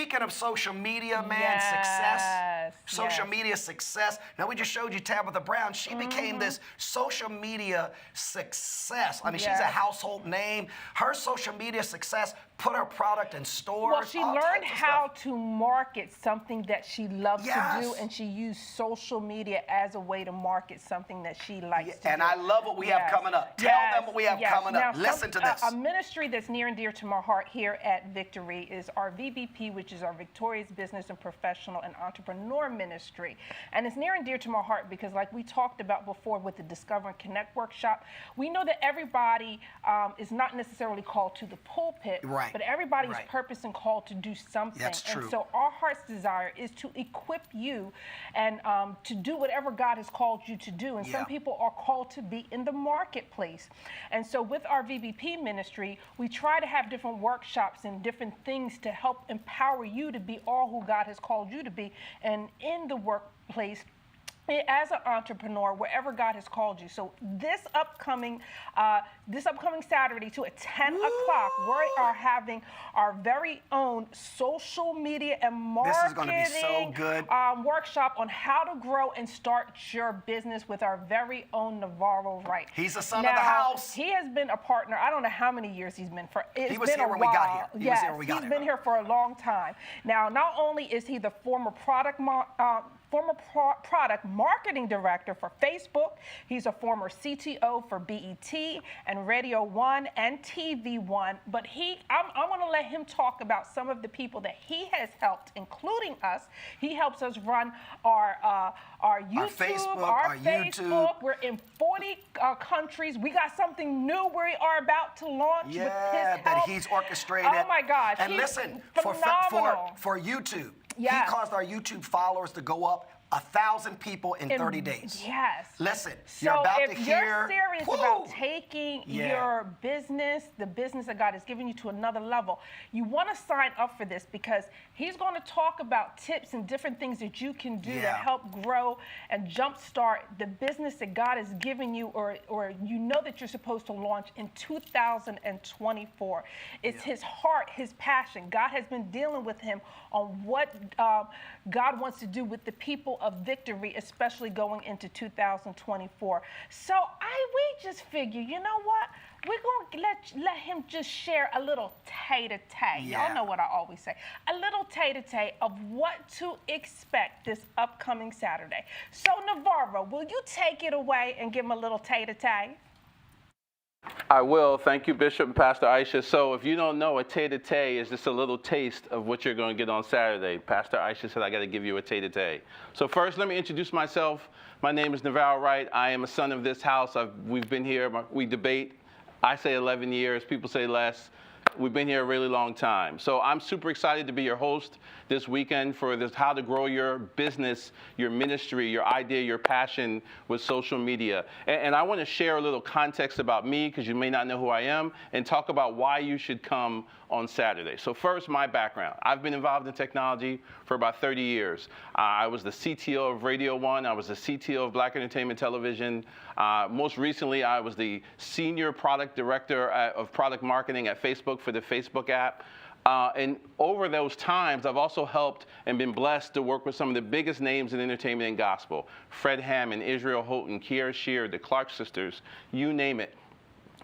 speaking of social media, man, Yes, social yes. media success. Now, we just showed you Tabitha Brown. She became this social media success. I mean, she's a Yes. household name. Her social media success put her product in stores. Well, she all learned types of how stuff. to market something that she loves to do, Yes. and she used social media as a way to market something that she likes to And do. I love what we have coming up. Tell them what we have coming up. Now, Listen to this. A ministry that's near and dear to my heart here at Victory is our VBP, which is our Victorious Business and Professional and Entrepreneur Ministry. And it's near and dear to my heart because, like we talked about before with the Discover and Connect workshop, we know that everybody is not necessarily called to the pulpit, Right. but everybody is Right. purposed and called to do something. That's true. And so our heart's desire is to equip you and to do whatever God has called you to do. And Yeah. some people are called to be in the marketplace. And so with our VBP ministry, we try to have different workshops and different things to help empower you to be all who God has called you to be. And in the workplace, as an entrepreneur, wherever God has called you. So this upcoming Saturday too at 10 o'clock, we are having our very own social media and marketing This is gonna be so good. workshop on how to grow and start your business with our very own Navarro Wright. He's a son of the Now, house. He has been a partner. I don't know how many years he's been for. It's He was been here a when we got while. here. He was Yes, here when we got he's here. been here for a long time. Now, not only is he the former product marketing director for Facebook, he's a former CTO for BET and Radio One and TV One. But I want to let him talk about some of the people that he has helped, including us. He helps us run our YouTube, our YouTube. We're in 40 countries. We got something new we are about to launch with his Yeah, that help. he's orchestrated. Oh my gosh! And he's listen, phenomenal. for YouTube, Yes. he caused our YouTube followers to go up 1,000 people in 30 days. Yes. Listen, So you're about if to hear. you're serious Woo! about taking Yeah. your business, the business that God has given you to another level, you want to sign up for this because he's going to talk about tips and different things that you can do to Yeah. help grow and jumpstart the business that God has given you or you know that you're supposed to launch in 2024. It's his heart, his passion. God has been dealing with him on what God wants to do with the people of Victory, especially going into 2024. So we just figure, you know what? We're going to let him just share a little tay-to-tay. Yeah. Y'all know what I always say. A little tay-to-tay of what to expect this upcoming Saturday. So Navarro, will you take it away and give him a little tay-to-tay? I will. Thank you, Bishop and Pastor Aisha. So if you don't know, a tay-to-tay is just a little taste of what you're going to get on Saturday. Pastor Aisha said, I got to give you a tay-to-tay. So first, let me introduce myself. My name is Navarro Wright. I am a son of this house. We've been here. We debate. I say 11 years. People say less. We've been here a really long time. So I'm super excited to be your host this weekend for this How to Grow Your Business, Your Ministry, Your Idea, Your Passion with social media. And I want to share a little context about me because you may not know who I am and talk about why you should come on Saturday. So first, my background. I've been involved in technology for about 30 years. I was the CTO of Radio One. I was the CTO of Black Entertainment Television. Most recently, I was the Senior Product Director of Product Marketing at Facebook for the Facebook app. And over those times, I've also helped and been blessed to work with some of the biggest names in entertainment and gospel. Fred Hammond, Israel Houghton, Kiara Shear, the Clark sisters, you name it.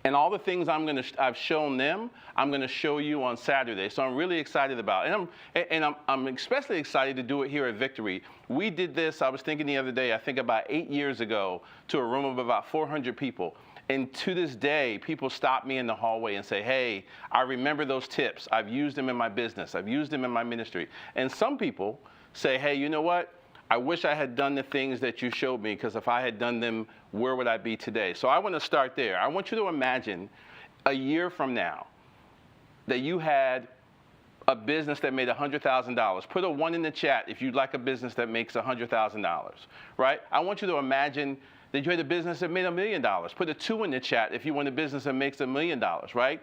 And all the things I've shown them, I'm going to show you on Saturday. So I'm really excited about it. And I'm especially excited to do it here at Victory. We did this, I was thinking the other day, I think about 8 years ago, to a room of about 400 people. And to this day, people stop me in the hallway and say, hey, I remember those tips. I've used them in my business. I've used them in my ministry. And some people say, hey, you know what? I wish I had done the things that you showed me, because if I had done them, where would I be today? So I want to start there. I want you to imagine a year from now that you had a business that made $100,000. Put a 1 in the chat if you'd like a business that makes $100,000, right? I want you to imagine that you had a business that made $1 million. Put a 2 in the chat if you want a business that makes $1 million, right?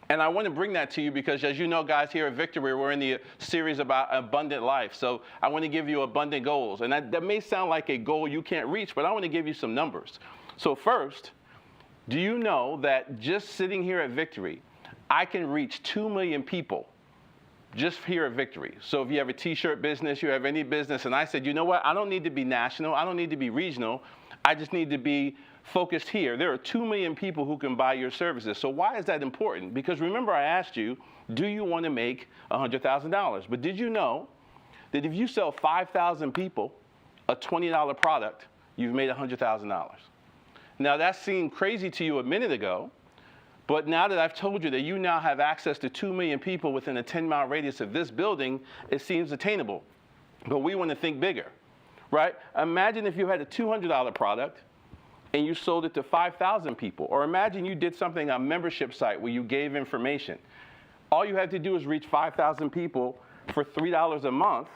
And I want to bring that to you because, as you know, guys, here at Victory, we're in the series about abundant life. So I want to give you abundant goals. And that may sound like a goal you can't reach, but I want to give you some numbers. So first, do you know that just sitting here at Victory, I can reach 2 million people just here at Victory. So if you have a t-shirt business, you have any business, and I said, you know what, I don't need to be national, I don't need to be regional, I just need to be focused here. There are 2 million people who can buy your services. So why is that important? Because remember I asked you, do you want to make $100,000? But did you know that if you sell 5,000 people a $20 product, you've made $100,000? Now that seemed crazy to you a minute ago, but now that I've told you that you now have access to 2 million people within a 10-mile radius of this building, it seems attainable. But we want to think bigger, right? Imagine if you had a $200 product and you sold it to 5,000 people. Or imagine you did something on a membership site where you gave information. All you have to do is reach 5,000 people for $3 a month,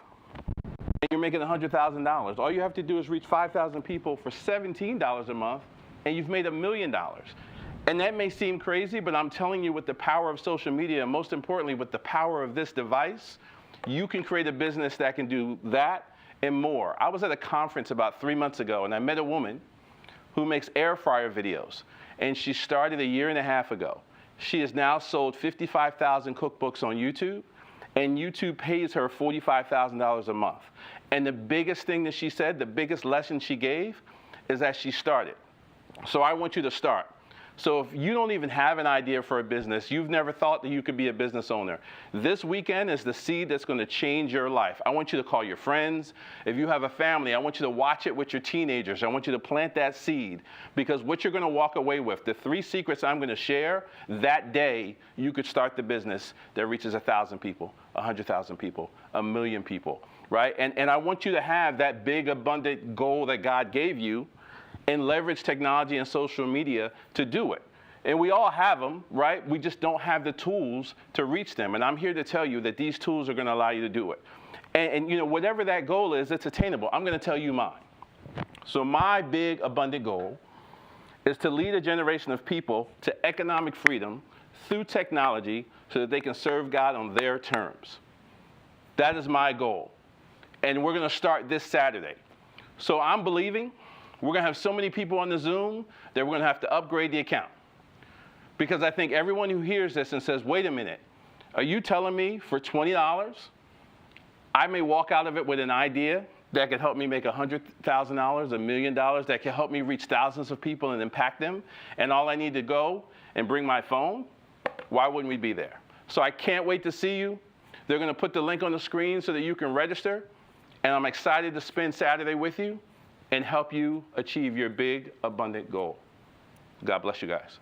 and you're making $100,000. All you have to do is reach 5,000 people for $17 a month, and you've made $1 million. And that may seem crazy, but I'm telling you, with the power of social media, and most importantly, with the power of this device, you can create a business that can do that and more. I was at a conference about 3 months ago, and I met a woman who makes air fryer videos, and she started 1.5 years ago. She has now sold 55,000 cookbooks on YouTube, and YouTube pays her $45,000 a month. And the biggest thing that she said, the biggest lesson she gave, is that she started. So I want you to start. So if you don't even have an idea for a business, you've never thought that you could be a business owner, this weekend is the seed that's going to change your life. I want you to call your friends. If you have a family, I want you to watch it with your teenagers. I want you to plant that seed, because what you're going to walk away with, the 3 secrets I'm going to share, that day you could start the business that reaches 1,000 people, 100,000 people, 1 million people, right? And I want you to have that big, abundant goal that God gave you, and leverage technology and social media to do it. And we all have them, right? We just don't have the tools to reach them. And I'm here to tell you that these tools are going to allow you to do it. And you know, whatever that goal is, it's attainable. I'm going to tell you mine. So my big, abundant goal is to lead a generation of people to economic freedom through technology so that they can serve God on their terms. That is my goal. And we're going to start this Saturday. So I'm believing we're going to have so many people on the Zoom that we're going to have to upgrade the account. Because I think everyone who hears this and says, wait a minute, are you telling me for $20, I may walk out of it with an idea that could help me make $100,000, $1 million, that could help me reach thousands of people and impact them, and all I need to go and bring my phone? Why wouldn't we be there? So I can't wait to see you. They're going to put the link on the screen so that you can register, and I'm excited to spend Saturday with you and help you achieve your big, abundant goal. God bless you guys.